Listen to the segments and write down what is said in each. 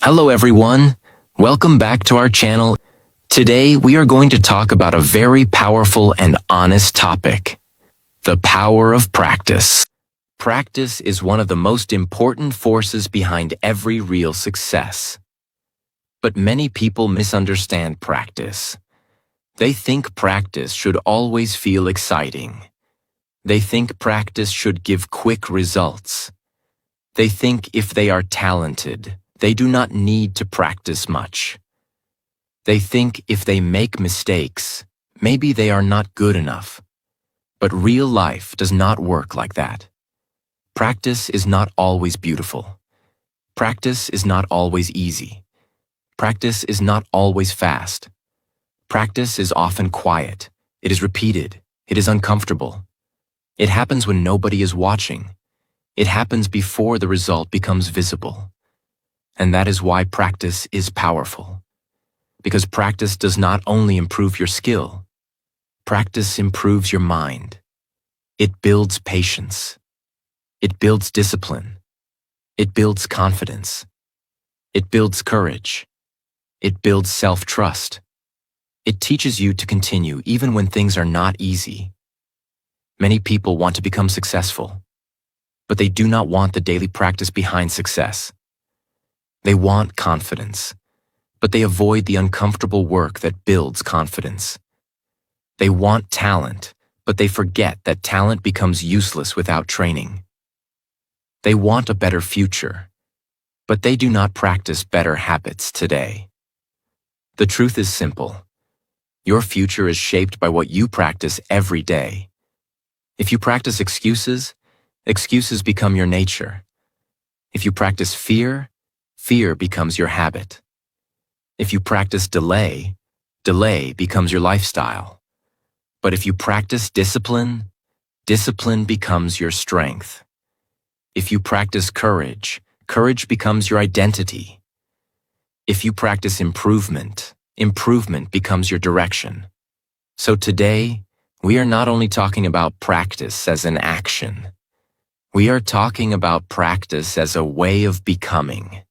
Hello everyone, welcome back to our channel. Today we are going to talk about a very powerful and honest topic, the power of practice. Practice is one of the most important forces behind every real success. But many people misunderstand practice. They think practice should always feel exciting. They think practice should give quick results. They think if they are talented, they do not need to practice much. They think if they make mistakes, maybe they are not good enough. But real life does not work like that. Practice is not always beautiful. Practice is not always easy. Practice is not always fast. Practice is often quiet. It is repeated. It is uncomfortable. It happens when nobody is watching. It happens before the result becomes visible. And that is why practice is powerful. Because practice does not only improve your skill, practice improves your mind. It builds patience. It builds discipline. It builds confidence. It builds courage. It builds self-trust. It teaches you to continue even when things are not easy. Many people want to become successful, but they do not want the daily practice behind success. They want confidence, but they avoid the uncomfortable work that builds confidence. They want talent, but they forget that talent becomes useless without training. They want a better future, but they do not practice better habits today. The truth is simple. Your future is shaped by what you practice every day. If you practice excuses, excuses become your nature. If you practice fear, fear becomes your habit. If you practice delay, delay becomes your lifestyle. But if you practice discipline, discipline becomes your strength. If you practice courage, courage becomes your identity. If you practice improvement, improvement becomes your direction. So today, we are not only talking about practice as an action. We are talking about practice as a way of becoming.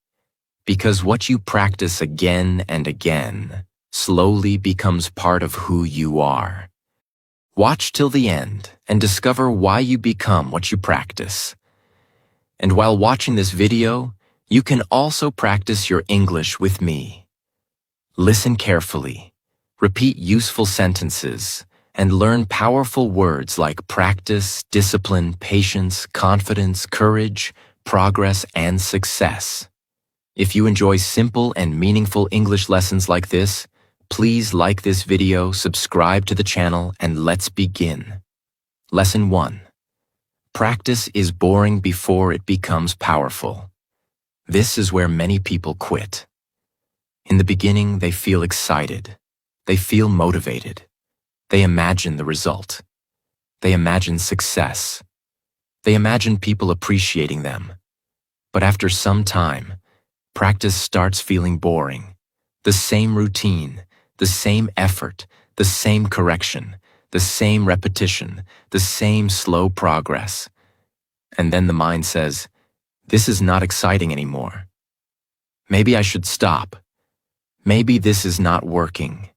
Because what you practice again and again slowly becomes part of who you are. Watch till the end and discover why you become what you practice. And while watching this video, you can also practice your English with me. Listen carefully, repeat useful sentences, and learn powerful words like practice, discipline, patience, confidence, courage, progress, and success. If you enjoy simple and meaningful English lessons like this, please like this video, subscribe to the channel, and let's begin. Lesson 1. Practice is boring before it becomes powerful. This is where many people quit. In the beginning, they feel excited. They feel motivated. They imagine the result. They imagine success. They imagine people appreciating them. But after some time, practice starts feeling boring. The same routine, the same effort, the same correction, the same repetition, the same slow progress. And then the mind says, "This is not exciting anymore. Maybe I should stop. Maybe this is not working."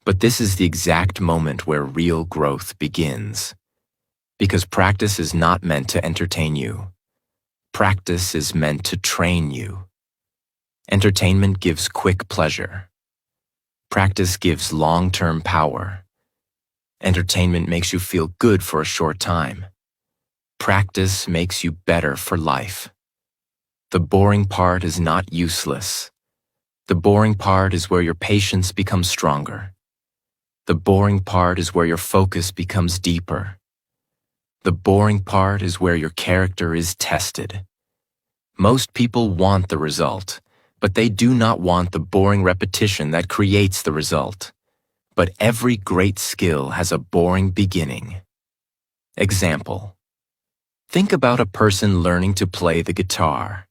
But this is the exact moment where real growth begins. Because practice is not meant to entertain you. Practice is meant to train you. Entertainment gives quick pleasure. Practice gives long-term power. Entertainment makes you feel good for a short time. Practice makes you better for life. The boring part is not useless. The boring part is where your patience becomes stronger. The boring part is where your focus becomes deeper. The boring part is where your character is tested. Most people want the result, but they do not want the boring repetition that creates the result. But every great skill has a boring beginning. Example. Think about a person learning to play the guitar.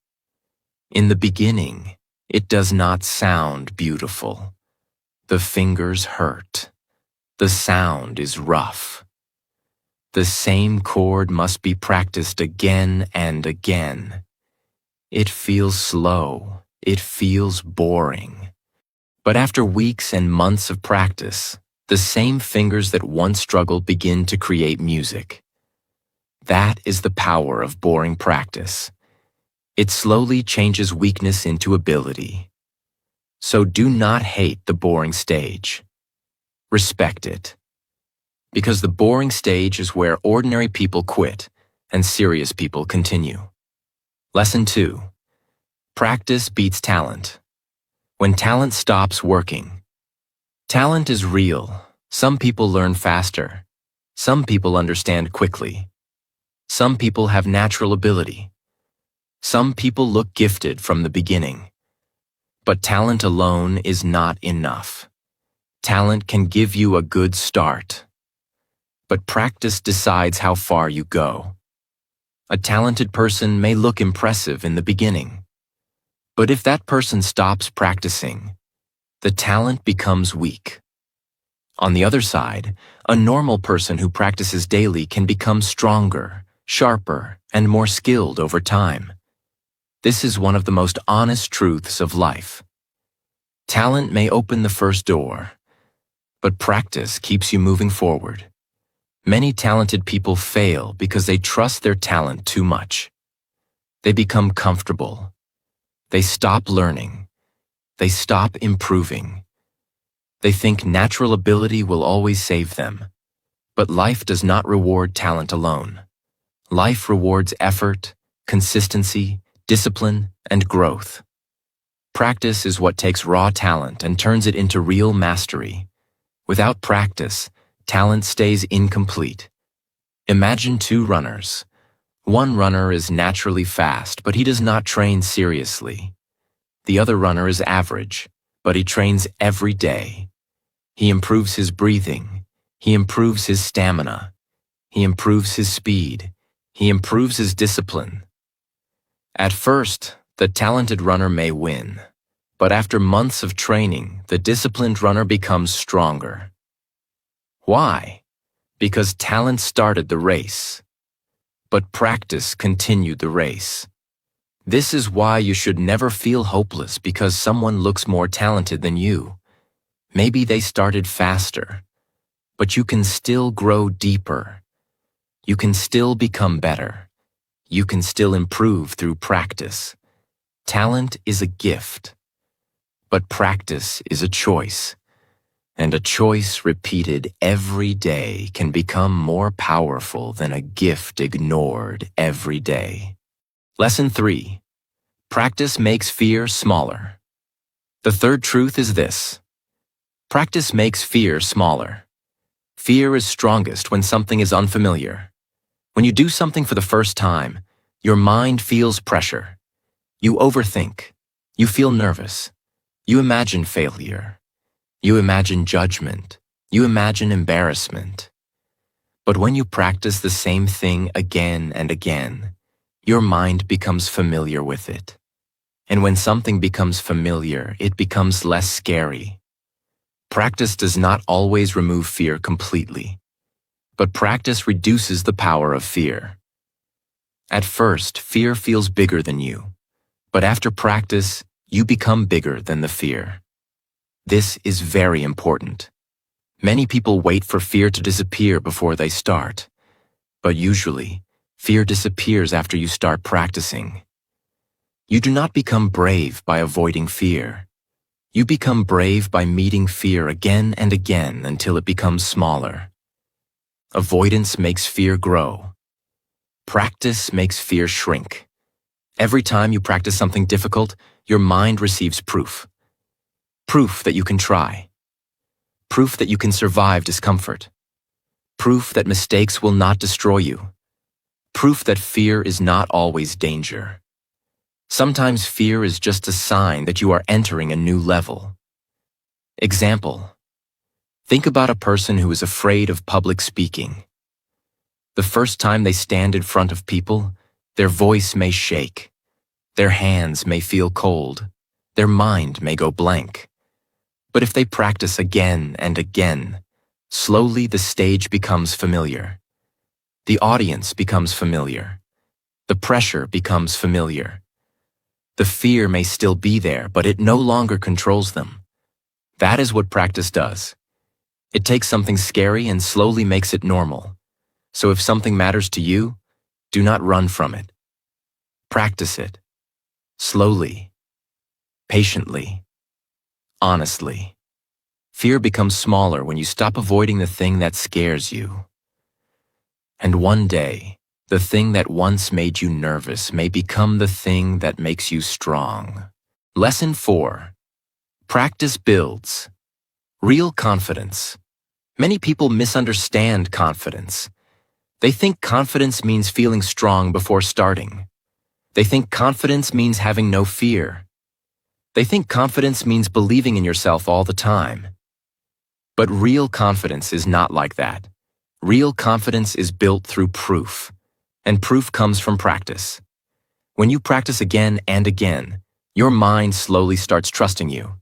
In the beginning, it does not sound beautiful. The fingers hurt. The sound is rough. The same chord must be practiced again and again. It feels slow. It feels boring. But after weeks and months of practice, the same fingers that once struggled begin to create music. That is the power of boring practice. It slowly changes weakness into ability. So do not hate the boring stage. Respect it. Because the boring stage is where ordinary people quit and serious people continue. Lesson 2. Practice beats talent. When talent stops working. Talent is real. Some people learn faster. Some people understand quickly. Some people have natural ability. Some people look gifted from the beginning. But talent alone is not enough. Talent can give you a good start. But practice decides how far you go. A talented person may look impressive in the beginning. But if that person stops practicing, the talent becomes weak. On the other side, a normal person who practices daily can become stronger, sharper, and more skilled over time. This is one of the most honest truths of life. Talent may open the first door, but practice keeps you moving forward. Many talented people fail because they trust their talent too much. They become comfortable. They stop learning. They stop improving. They think natural ability will always save them. But life does not reward talent alone. Life rewards effort, consistency, discipline, and growth. Practice is what takes raw talent and turns it into real mastery. Without practice, talent stays incomplete. Imagine two runners. One runner is naturally fast, but he does not train seriously. The other runner is average, but he trains every day. He improves his breathing. He improves his stamina. He improves his speed. He improves his discipline. At first, the talented runner may win, but after months of training, the disciplined runner becomes stronger. Why? Because talent started the race, but practice continued the race. This is why you should never feel hopeless because someone looks more talented than you. Maybe they started faster, but you can still grow deeper. You can still become better. You can still improve through practice. Talent is a gift, but practice is a choice. And a choice repeated every day can become more powerful than a gift ignored every day. Lesson 3. Practice makes fear smaller. The third truth is this. Practice makes fear smaller. Fear is strongest when something is unfamiliar. When you do something for the first time, your mind feels pressure. You overthink. You feel nervous. You imagine failure. You imagine judgment. You imagine embarrassment. But when you practice the same thing again and again, your mind becomes familiar with it. And when something becomes familiar, it becomes less scary. Practice does not always remove fear completely, but practice reduces the power of fear. At first, fear feels bigger than you, but after practice, you become bigger than the fear. This is very important. Many people wait for fear to disappear before they start, but usually, fear disappears after you start practicing. You do not become brave by avoiding fear. You become brave by meeting fear again and again until it becomes smaller. Avoidance makes fear grow. Practice makes fear shrink. Every time you practice something difficult, your mind receives proof. Proof that you can try. Proof that you can survive discomfort. Proof that mistakes will not destroy you. Proof that fear is not always danger. Sometimes fear is just a sign that you are entering a new level. Example. Think about a person who is afraid of public speaking. The first time they stand in front of people, their voice may shake. Their hands may feel cold. Their mind may go blank. But if they practice again and again, slowly the stage becomes familiar. The audience becomes familiar. The pressure becomes familiar. The fear may still be there, but it no longer controls them. That is what practice does. It takes something scary and slowly makes it normal. So if something matters to you, do not run from it. Practice it. Slowly. Patiently. Honestly. Fear becomes smaller when you stop avoiding the thing that scares you. And one day, the thing that once made you nervous may become the thing that makes you strong. Lesson 4. Practice builds real confidence. Many people misunderstand confidence. They think confidence means feeling strong before starting. They think confidence means having no fear. They think confidence means believing in yourself all the time. But real confidence is not like that. Real confidence is built through proof, and proof comes from practice. When you practice again and again, your mind slowly starts trusting you.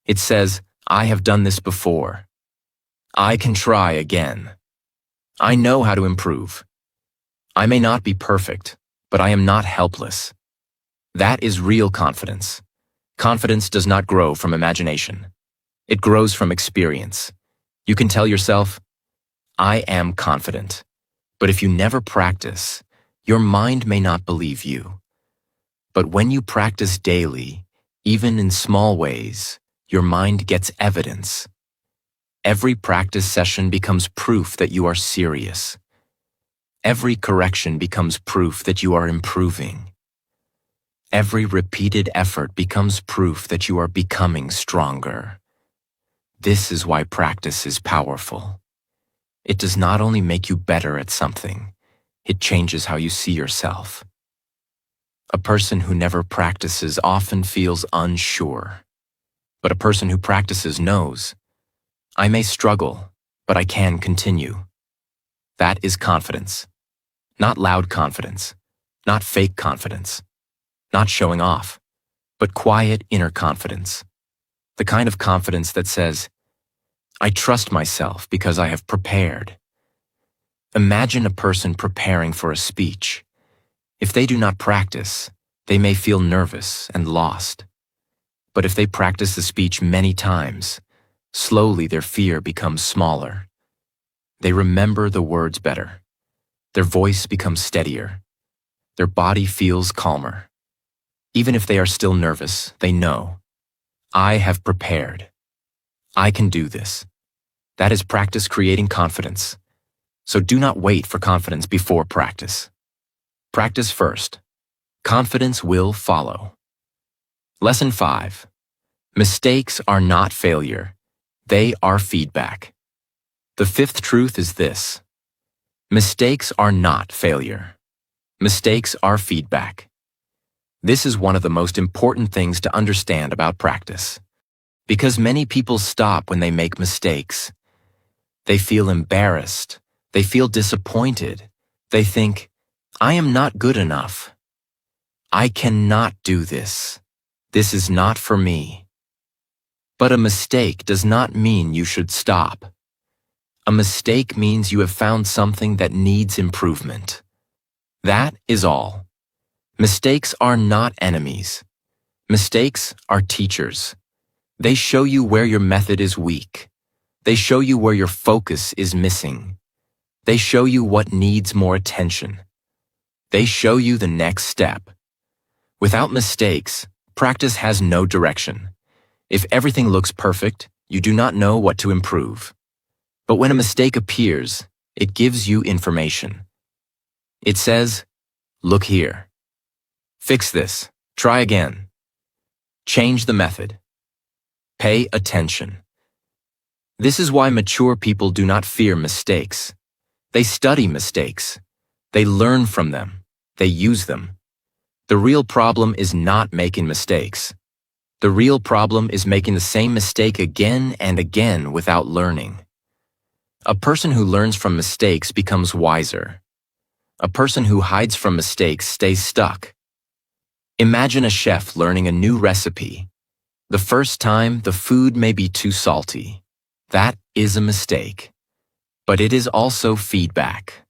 It says, I have done this before. I can try again. I know how to improve. I may not be perfect, but I am not helpless. That is real confidence. Confidence does not grow from imagination. It grows from experience. You can tell yourself, I am confident. But if you never practice, your mind may not believe you. But when you practice daily, even in small ways, your mind gets evidence. Every practice session becomes proof that you are serious. Every correction becomes proof that you are improving. Every repeated effort becomes proof that you are becoming stronger. This is why practice is powerful. It does not only make you better at something, it changes how you see yourself. A person who never practices often feels unsure. But a person who practices knows, I may struggle, but I can continue. That is confidence. Not loud confidence, not fake confidence, not showing off, but quiet inner confidence. The kind of confidence that says, I trust myself because I have prepared. Imagine a person preparing for a speech. If they do not practice, they may feel nervous and lost. But if they practice the speech many times, slowly their fear becomes smaller. They remember the words better. Their voice becomes steadier. Their body feels calmer. Even if they are still nervous, they know, I have prepared. I can do this. That is practice creating confidence. So do not wait for confidence before practice. Practice first. Confidence will follow. Lesson 5. Mistakes are not failure. They are feedback. The fifth truth is this. Mistakes are not failure. Mistakes are feedback. This is one of the most important things to understand about practice. Because many people stop when they make mistakes. They feel embarrassed. They feel disappointed. They think, I am not good enough. I cannot do this. This is not for me. But a mistake does not mean you should stop. A mistake means you have found something that needs improvement. That is all. Mistakes are not enemies. Mistakes are teachers. They show you where your method is weak. They show you where your focus is missing. They show you what needs more attention. They show you the next step. Without mistakes, practice has no direction. If everything looks perfect, you do not know what to improve. But when a mistake appears, it gives you information. It says, look here. Fix this. Try again. Change the method. Pay attention. This is why mature people do not fear mistakes. They study mistakes. They learn from them. They use them. The real problem is not making mistakes. The real problem is making the same mistake again and again without learning. A person who learns from mistakes becomes wiser. A person who hides from mistakes stays stuck. Imagine a chef learning a new recipe. The first time, the food may be too salty. That is a mistake. But it is also feedback.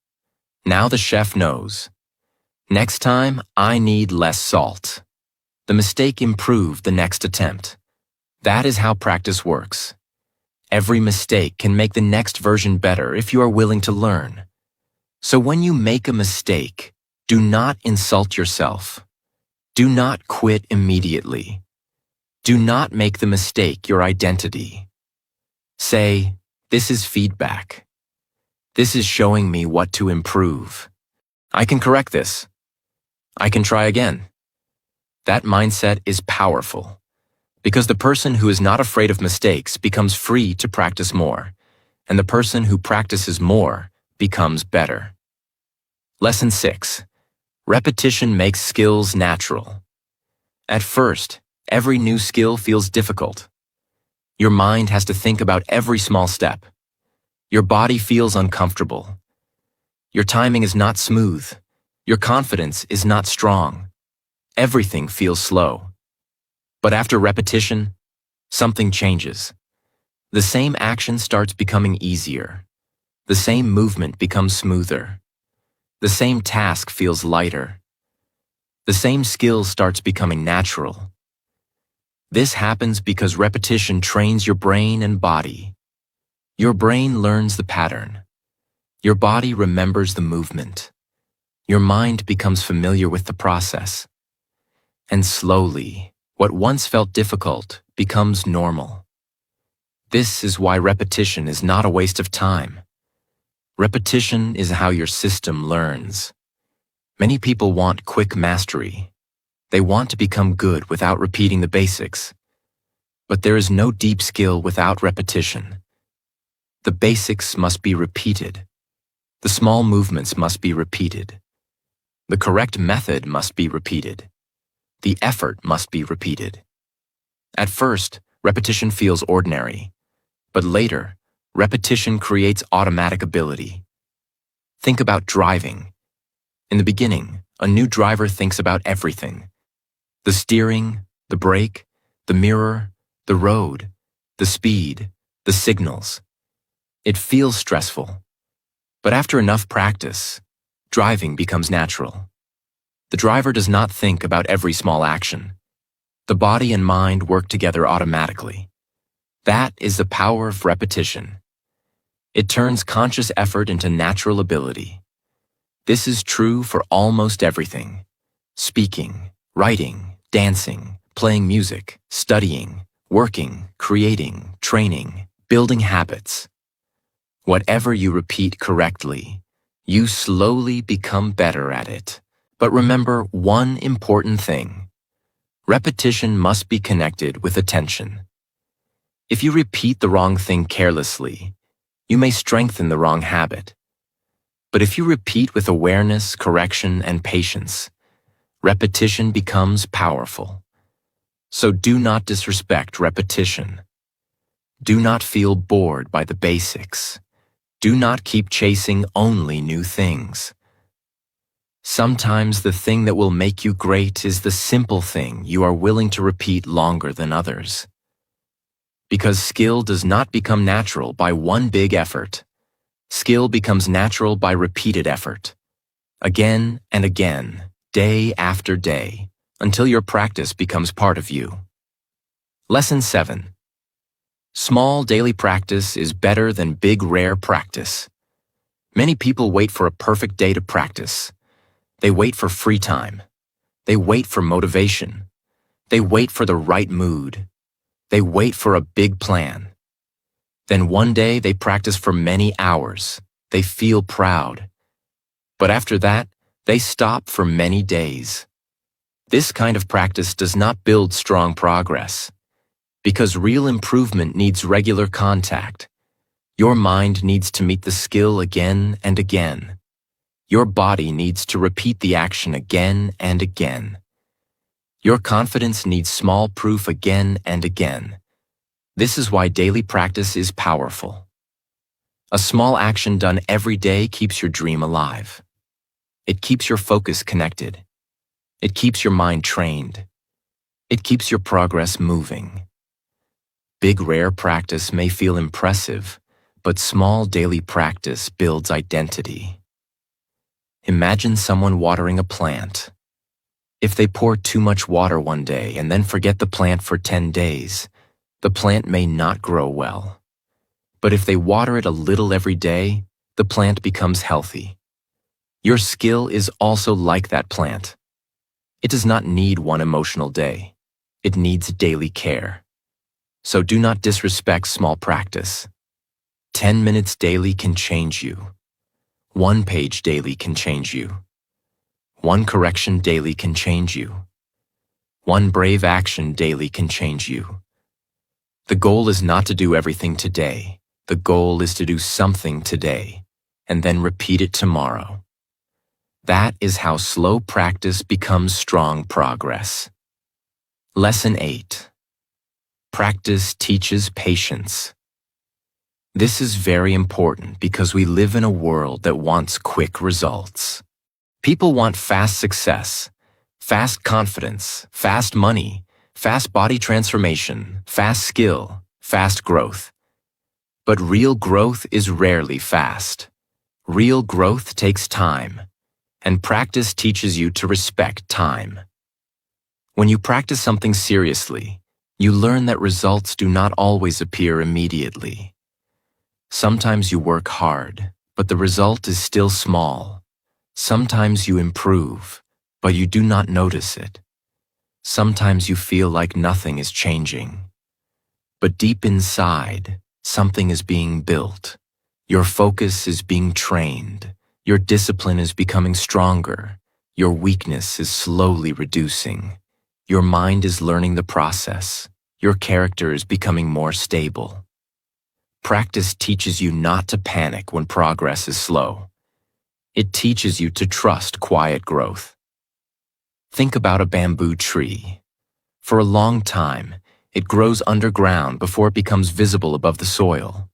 Now the chef knows. Next time, I need less salt. the mistake improved the next attempt. That is how practice works. Every mistake can make the next version better if you are willing to learn. So when you make a mistake, do not insult yourself. Do not quit immediately. Do not make the mistake your identity. Say, "This is feedback. This is showing me what to improve. I can correct this. I can try again." That mindset is powerful, because the person who is not afraid of mistakes becomes free to practice more, and the person who practices more becomes better. Lesson 6. Repetition makes skills natural. At first, every new skill feels difficult. Your mind has to think about every small step. Your body feels uncomfortable. Your timing is not smooth. Your confidence is not strong. Everything feels slow. But after repetition, something changes. The same action starts becoming easier. The same movement becomes smoother. The same task feels lighter. The same skill starts becoming natural. This happens because repetition trains your brain and body. Your brain learns the pattern. Your body remembers the movement. Your mind becomes familiar with the process. And slowly, what once felt difficult becomes normal. This is why repetition is not a waste of time. Repetition is how your system learns. Many people want quick mastery. They want to become good without repeating the basics. But there is no deep skill without repetition. The basics must be repeated. The small movements must be repeated. The correct method must be repeated. The effort must be repeated. At first, repetition feels ordinary, but later, repetition creates automatic ability. Think about driving. In the beginning, a new driver thinks about everything: the steering, the brake, the mirror, the road, the speed, the signals. It feels stressful. But after enough practice, driving becomes natural. The driver does not think about every small action. The body and mind work together automatically. That is the power of repetition. It turns conscious effort into natural ability. This is true for almost everything: speaking, writing, dancing, playing music, studying, working, creating, training, building habits. Whatever you repeat correctly, you slowly become better at it. But remember one important thing: repetition must be connected with attention. If you repeat the wrong thing carelessly, you may strengthen the wrong habit. But if you repeat with awareness, correction, and patience, repetition becomes powerful. So do not disrespect repetition. Do not feel bored by the basics. Do not keep chasing only new things. Sometimes the thing that will make you great is the simple thing you are willing to repeat longer than others. Because skill does not become natural by one big effort. Skill becomes natural by repeated effort. Again and again, day after day, until your practice becomes part of you. Lesson 7. Small daily practice is better than big rare practice. Many people wait for a perfect day to practice. They wait for free time. They wait for motivation. They wait for the right mood. They wait for a big plan. Then one day they practice for many hours. They feel proud. But after that, they stop for many days. This kind of practice does not build strong progress. Because real improvement needs regular contact. Your mind needs to meet the skill again and again. Your body needs to repeat the action again and again. Your confidence needs small proof again and again. This is why daily practice is powerful. A small action done every day keeps your dream alive. It keeps your focus connected. It keeps your mind trained. It keeps your progress moving. Big rare practice may feel impressive, but small daily practice builds identity. Imagine someone watering a plant. If they pour too much water one day and then forget the plant for 10 days, the plant may not grow well. But if they water it a little every day, the plant becomes healthy. Your skill is also like that plant. It does not need one emotional day. It needs daily care. So do not disrespect small practice. 10 minutes daily can change you. 1 page daily can change you. 1 correction daily can change you. 1 brave action daily can change you. The goal is not to do everything today. The goal is to do something today, and then repeat it tomorrow. That is how slow practice becomes strong progress. Lesson 8. Practice teaches patience. This is very important because we live in a world that wants quick results. People want fast success, fast confidence, fast money, fast body transformation, fast skill, fast growth. But real growth is rarely fast. Real growth takes time, and practice teaches you to respect time. When you practice something seriously, you learn that results do not always appear immediately. Sometimes you work hard, but the result is still small. Sometimes you improve, but you do not notice it. Sometimes you feel like nothing is changing. But deep inside, something is being built. Your focus is being trained. Your discipline is becoming stronger. Your weakness is slowly reducing. Your mind is learning the process. Your character is becoming more stable. Practice teaches you not to panic when progress is slow. It teaches you to trust quiet growth. Think about a bamboo tree. For a long time, it grows underground before it becomes visible above the soil.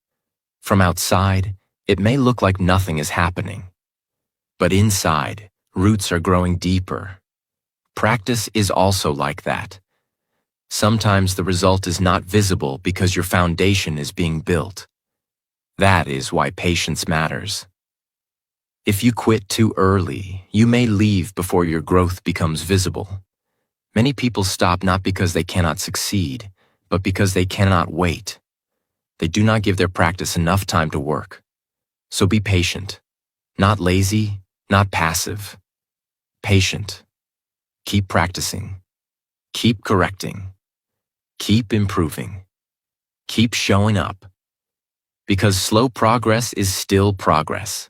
From outside, it may look like nothing is happening. But inside, roots are growing deeper. Practice is also like that. Sometimes the result is not visible because your foundation is being built. That is why patience matters. If you quit too early, you may leave before your growth becomes visible. Many people stop not because they cannot succeed, but because they cannot wait. They do not give their practice enough time to work. So be patient. Not lazy, not passive. Patient. Keep practicing. Keep correcting. Keep improving. Keep showing up. Because slow progress is still progress.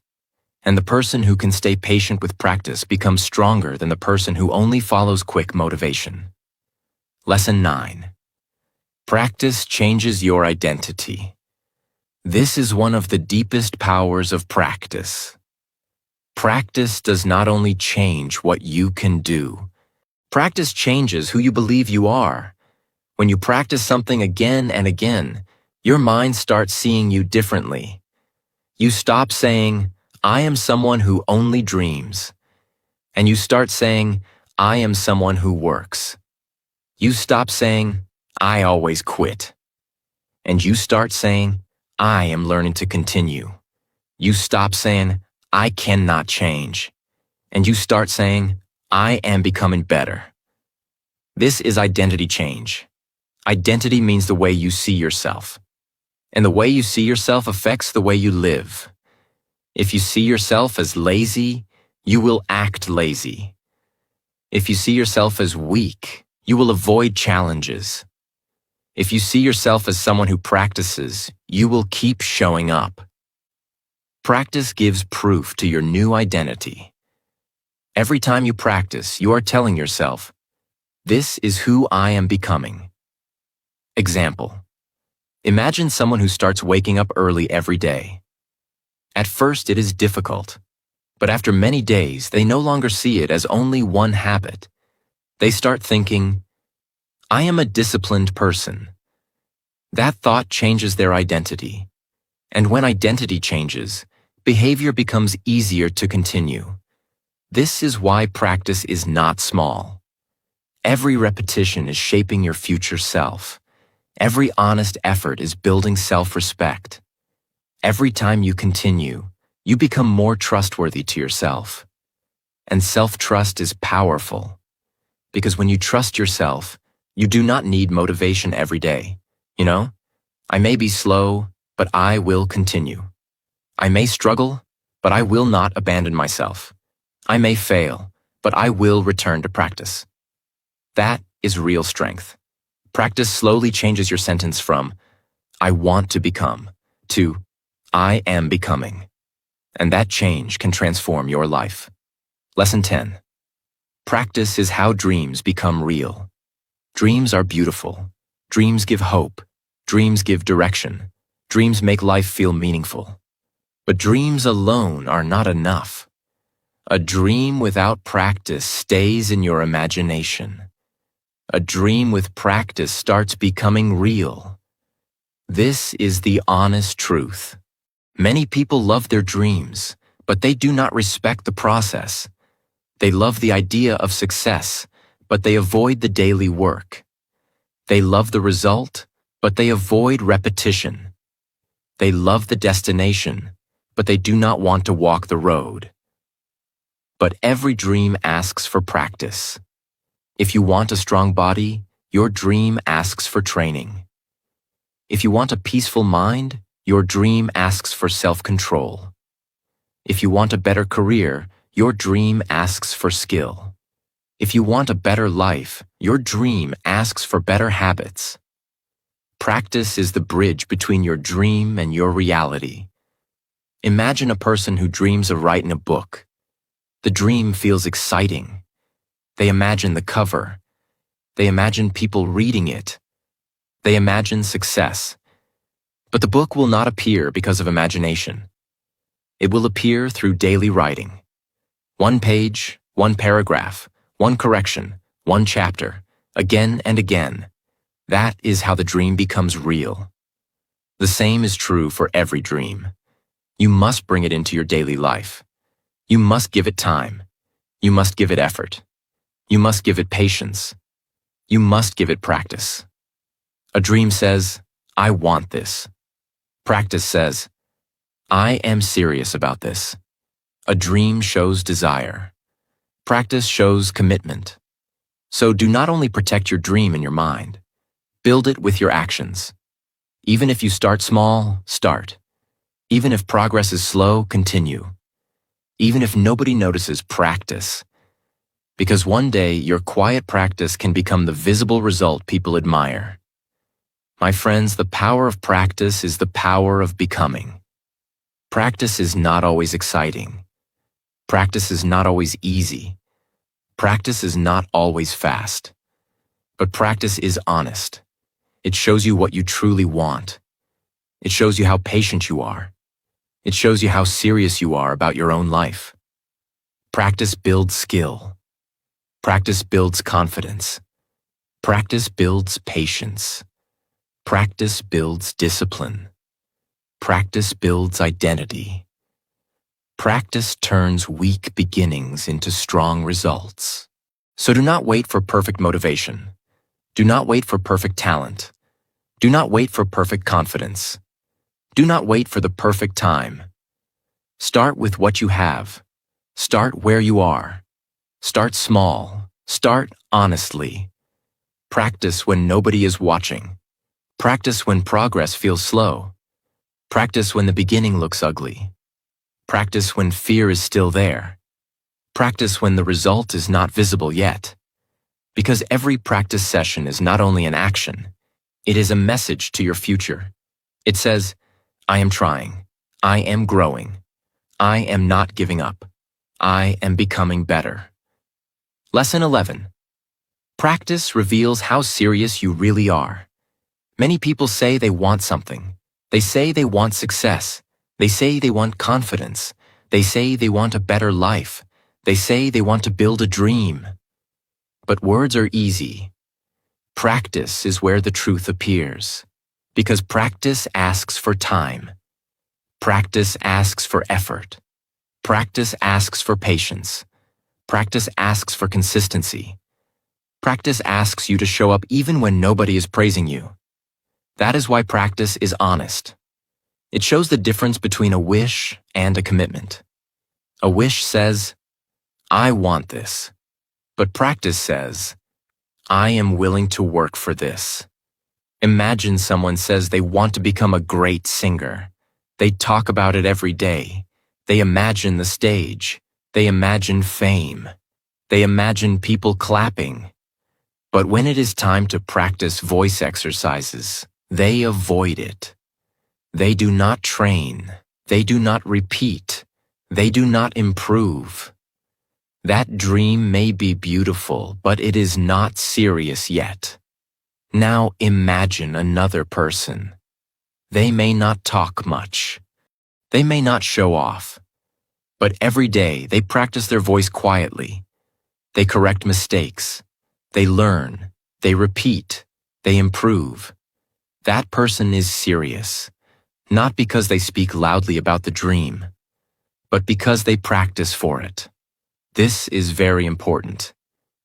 And the person who can stay patient with practice becomes stronger than the person who only follows quick motivation. Lesson 9. Practice changes your identity. This is one of the deepest powers of practice. Practice does not only change what you can do. Practice changes who you believe you are. When you practice something again and again, your mind starts seeing you differently. You stop saying, "I am someone who only dreams." And you start saying, "I am someone who works." You stop saying, "I always quit." And you start saying, "I am learning to continue." You stop saying, "I cannot change." And you start saying, "I am becoming better." This is identity change. Identity means the way you see yourself. And the way you see yourself affects the way you live. If you see yourself as lazy, you will act lazy. If you see yourself as weak, you will avoid challenges. If you see yourself as someone who practices, you will keep showing up. Practice gives proof to your new identity. Every time you practice, you are telling yourself, "This is who I am becoming." Example. Imagine someone who starts waking up early every day. At first, it is difficult, but after many days, they no longer see it as only one habit. They start thinking, "I am a disciplined person." That thought changes their identity. And when identity changes, behavior becomes easier to continue. This is why practice is not small. Every repetition is shaping your future self. Every honest effort is building self-respect. Every time you continue, you become more trustworthy to yourself. And self-trust is powerful. Because when you trust yourself, you do not need motivation every day. You know, I may be slow, but I will continue. I may struggle, but I will not abandon myself. I may fail, but I will return to practice. That is real strength. Practice slowly changes your sentence from, I want to become, to, I am becoming. And that change can transform your life. Lesson 10. Practice is how dreams become real. Dreams are beautiful. Dreams give hope. Dreams give direction. Dreams make life feel meaningful. But dreams alone are not enough. A dream without practice stays in your imagination. A dream with practice starts becoming real. This is the honest truth. Many people love their dreams, but they do not respect the process. They love the idea of success, but they avoid the daily work. They love the result, but they avoid repetition. They love the destination, but they do not want to walk the road. But every dream asks for practice. If you want a strong body, your dream asks for training. If you want a peaceful mind, your dream asks for self-control. If you want a better career, your dream asks for skill. If you want a better life, your dream asks for better habits. Practice is the bridge between your dream and your reality. Imagine a person who dreams of writing a book. The dream feels exciting. They imagine the cover. They imagine people reading it. They imagine success. But the book will not appear because of imagination. It will appear through daily writing. One page, one paragraph, one correction, one chapter, again and again. That is how the dream becomes real. The same is true for every dream. You must bring it into your daily life. You must give it time. You must give it effort. You must give it patience. You must give it practice. A dream says, I want this. Practice says, I am serious about this. A dream shows desire. Practice shows commitment. So do not only protect your dream in your mind, build it with your actions. Even if you start small, start. Even if progress is slow, continue. Even if nobody notices, practice. Because one day your quiet practice can become the visible result people admire. My friends, the power of practice is the power of becoming. Practice is not always exciting. Practice is not always easy. Practice is not always fast. But practice is honest. It shows you what you truly want. It shows you how patient you are. It shows you how serious you are about your own life. Practice builds skill. Practice builds confidence. Practice builds patience. Practice builds discipline. Practice builds identity. Practice turns weak beginnings into strong results. So do not wait for perfect motivation. Do not wait for perfect talent. Do not wait for perfect confidence. Do not wait for the perfect time. Start with what you have. Start where you are. Start small. Start honestly. Practice when nobody is watching. Practice when progress feels slow. Practice when the beginning looks ugly. Practice when fear is still there. Practice when the result is not visible yet. Because every practice session is not only an action, it is a message to your future. It says, I am trying. I am growing. I am not giving up. I am becoming better. Lesson 11. Practice reveals how serious you really are. Many people say they want something. They say they want success. They say they want confidence. They say they want a better life. They say they want to build a dream. But words are easy. Practice is where the truth appears. Because practice asks for time. Practice asks for effort. Practice asks for patience. Practice asks for consistency. Practice asks you to show up even when nobody is praising you. That is why practice is honest. It shows the difference between a wish and a commitment. A wish says, I want this. But practice says, I am willing to work for this. Imagine someone says they want to become a great singer. They talk about it every day. They imagine the stage. They imagine fame. They imagine people clapping. But when it is time to practice voice exercises, they avoid it. They do not train. They do not repeat. They do not improve. That dream may be beautiful, but it is not serious yet. Now imagine another person. They may not talk much. They may not show off. But every day they practice their voice quietly. They correct mistakes. They learn. They repeat. They improve. That person is serious, not because they speak loudly about the dream, but because they practice for it. This is very important.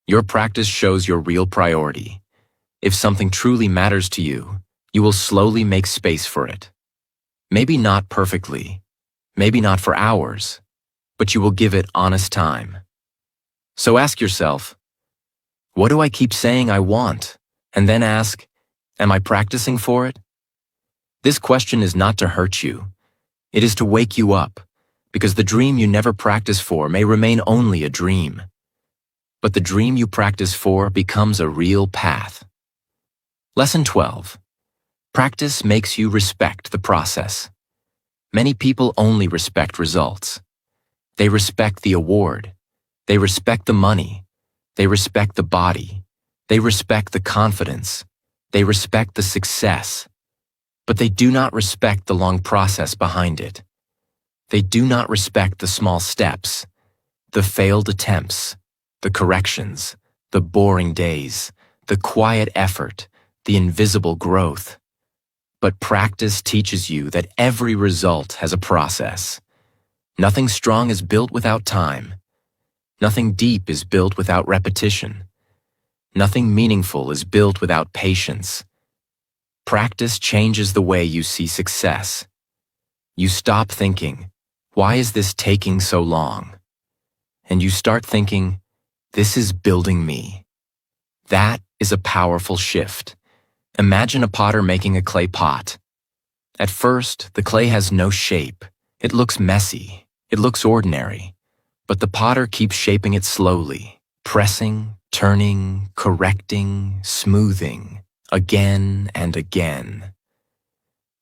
Your practice shows your real priority. If something truly matters to you, you will slowly make space for it. Maybe not perfectly, maybe not for hours, but you will give it honest time. So ask yourself, what do I keep saying I want? And then ask, am I practicing for it? This question is not to hurt you. It is to wake you up, because the dream you never practice for may remain only a dream. But the dream you practice for becomes a real path. Lesson 12. Practice makes you respect the process. Many people only respect results. They respect the award. They respect the money. They respect the body. They respect the confidence. They respect the success. But they do not respect the long process behind it. They do not respect the small steps, the failed attempts, the corrections, the boring days, the quiet effort, the invisible growth. But practice teaches you that every result has a process. Nothing strong is built without time. Nothing deep is built without repetition. Nothing meaningful is built without patience. Practice changes the way you see success. You stop thinking, why is this taking so long? And you start thinking, this is building me. That is a powerful shift. Imagine a potter making a clay pot. At first, the clay has no shape. It looks messy. It looks ordinary. But the potter keeps shaping it slowly, pressing, turning, correcting, smoothing, again and again.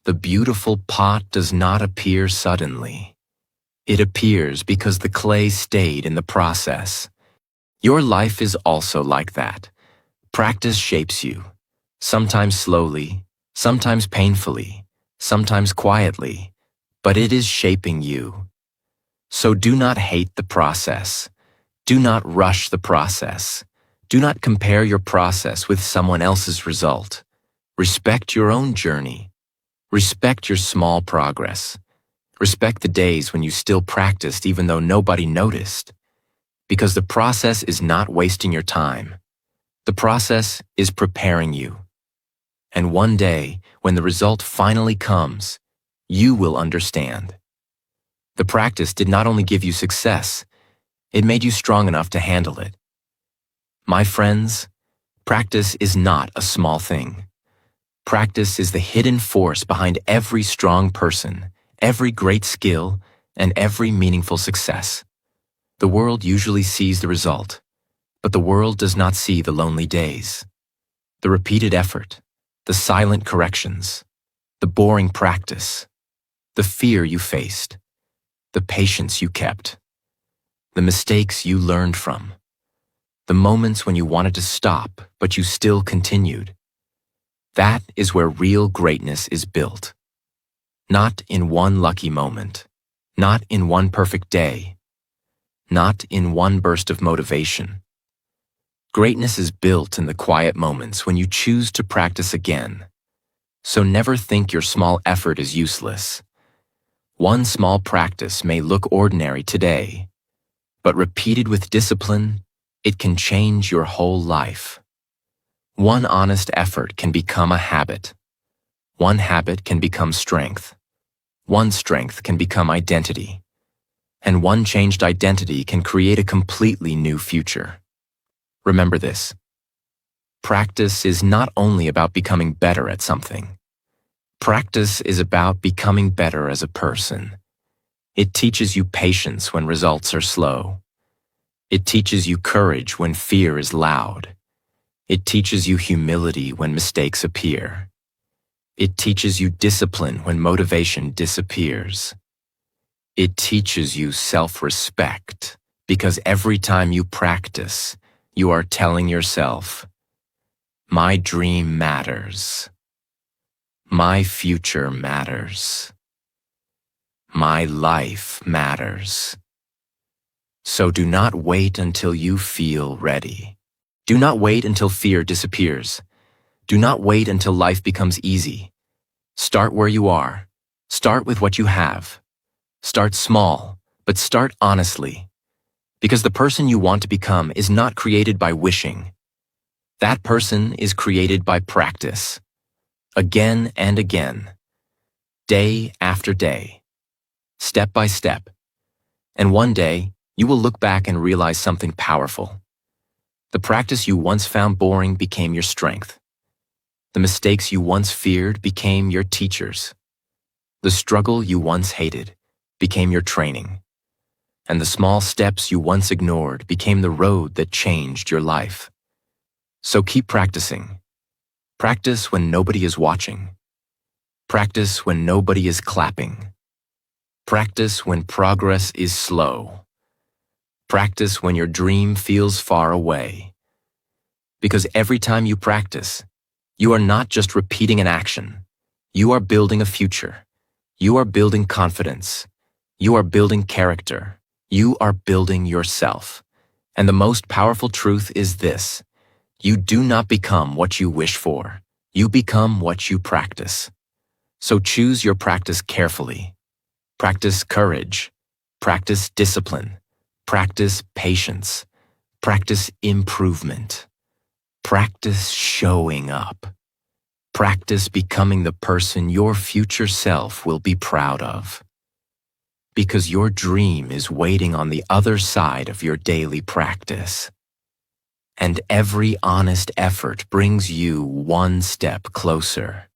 The beautiful pot does not appear suddenly. It appears because the clay stayed in the process. Your life is also like that. Practice shapes you, sometimes slowly, sometimes painfully, sometimes quietly, but it is shaping you. So do not hate the process. Do not rush the process. Do not compare your process with someone else's result. Respect your own journey. Respect your small progress. Respect the days when you still practiced even though nobody noticed. Because the process is not wasting your time. The process is preparing you. And one day, when the result finally comes, you will understand. The practice did not only give you success, it made you strong enough to handle it. My friends, practice is not a small thing. Practice is the hidden force behind every strong person, every great skill, and every meaningful success. The world usually sees the result, but the world does not see the lonely days, the repeated effort, the silent corrections, the boring practice, the fear you faced, the patience you kept, the mistakes you learned from, the moments when you wanted to stop, but you still continued. That is where real greatness is built. Not in one lucky moment, not in one perfect day, not in one burst of motivation. Greatness is built in the quiet moments when you choose to practice again. So never think your small effort is useless. One small practice may look ordinary today, but repeated with discipline, it can change your whole life. One honest effort can become a habit. One habit can become strength. One strength can become identity. And one changed identity can create a completely new future. Remember this. Practice is not only about becoming better at something. Practice is about becoming better as a person. It teaches you patience when results are slow. It teaches you courage when fear is loud. It teaches you humility when mistakes appear. It teaches you discipline when motivation disappears. It teaches you self-respect because every time you practice, you are telling yourself, "My dream matters. My future matters. My life matters." So do not wait until you feel ready. Do not wait until fear disappears. Do not wait until life becomes easy. Start where you are. Start with what you have. Start small, but start honestly. Because the person you want to become is not created by wishing. That person is created by practice. Again and again. Day after day. Step by step. And one day, you will look back and realize something powerful. The practice you once found boring became your strength. The mistakes you once feared became your teachers. The struggle you once hated became your training. And the small steps you once ignored became the road that changed your life. So keep practicing. Practice when nobody is watching. Practice when nobody is clapping. Practice when progress is slow. Practice when your dream feels far away. Because every time you practice, you are not just repeating an action. You are building a future. You are building confidence. You are building character. You are building yourself. And the most powerful truth is this: you do not become what you wish for. You become what you practice. So choose your practice carefully. Practice courage. Practice discipline. Practice patience. Practice improvement. Practice showing up. Practice becoming the person your future self will be proud of. Because your dream is waiting on the other side of your daily practice. And every honest effort brings you one step closer.